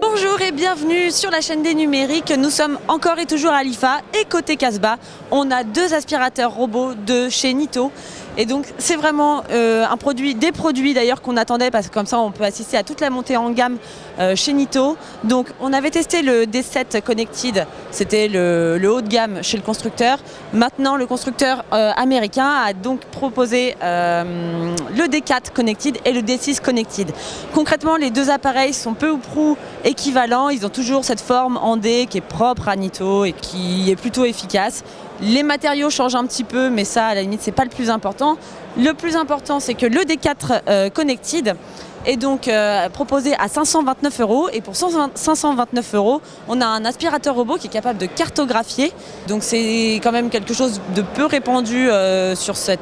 Bonjour et bienvenue sur la chaîne des numériques. Nous sommes encore et toujours à l'IFA et côté Casbah, on a deux aspirateurs robots de chez Nitto. Et donc c'est vraiment des produits d'ailleurs qu'on attendait parce que comme ça on peut assister à toute la montée en gamme chez Nitto. Donc on avait testé le D7 Connected, c'était le haut de gamme chez le constructeur. Maintenant le constructeur américain a donc proposé le D4 Connected et le D6 Connected. Concrètement les deux appareils sont peu ou prou équivalents, ils ont toujours cette forme en D qui est propre à Nitto et qui est plutôt efficace. Les matériaux changent un petit peu, mais ça, à la limite, c'est pas le plus important. Le plus important, c'est que le D4 Connected est donc proposé à 529 €. Et pour 529 €, on a un aspirateur robot qui est capable de cartographier. Donc c'est quand même quelque chose de peu répandu sur ce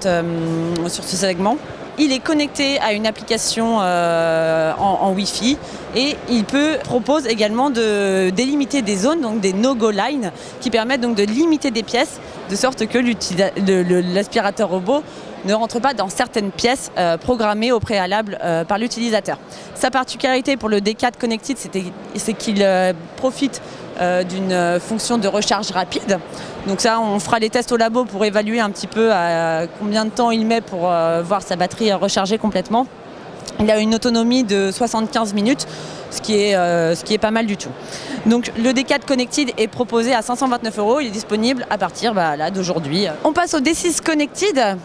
segment. Il est connecté à une application en Wi-Fi et il propose également de délimiter des zones, donc des no-go lines, qui permettent donc de limiter des pièces, de sorte que l'aspirateur robot ne rentre pas dans certaines pièces programmées au préalable par l'utilisateur. Sa particularité pour le D4 Connected, c'est qu'il profite d'une fonction de recharge rapide. Donc ça, on fera les tests au labo pour évaluer un petit peu à combien de temps il met pour voir sa batterie recharger complètement. Il a une autonomie de 75 minutes, ce qui est pas mal du tout. Donc le D4 Connected est proposé à 529 €, il est disponible à partir d'aujourd'hui. On passe au D6 Connected.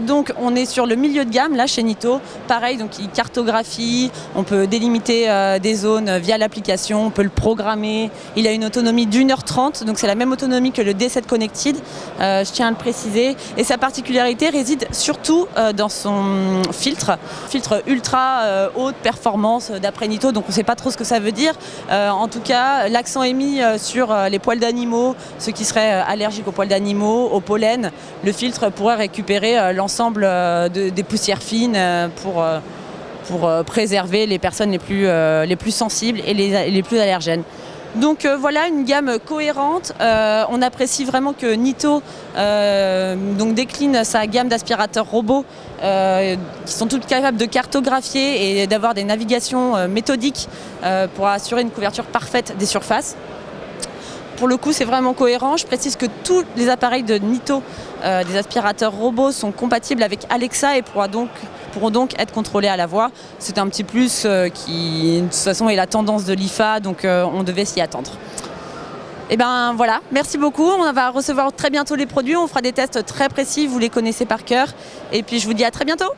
Donc on est sur le milieu de gamme là chez Nitto, pareil, donc il cartographie, on peut délimiter des zones via l'application, on peut le programmer, il a une autonomie d'1h30, donc c'est la même autonomie que le D7 Connected, je tiens à le préciser, et sa particularité réside surtout dans son filtre ultra haute performance d'après Nitto, donc on ne sait pas trop ce que ça veut dire, en tout cas l'accent est mis sur les poils d'animaux, ceux qui seraient allergiques aux poils d'animaux, au pollen. Le filtre pourrait récupérer l'ensemble des poussières fines pour préserver les personnes les plus sensibles et les plus allergènes. Donc voilà une gamme cohérente. On apprécie vraiment que Nitto donc décline sa gamme d'aspirateurs robots qui sont toutes capables de cartographier et d'avoir des navigations méthodiques pour assurer une couverture parfaite des surfaces. Pour le coup, c'est vraiment cohérent. Je précise que tous les appareils de Nitto, des aspirateurs robots, sont compatibles avec Alexa et pourront donc être contrôlés à la voix. C'est un petit plus qui, de toute façon, est la tendance de l'IFA, donc on devait s'y attendre. Et ben voilà, merci beaucoup. On va recevoir très bientôt les produits. On fera des tests très précis, vous les connaissez par cœur. Et puis je vous dis à très bientôt.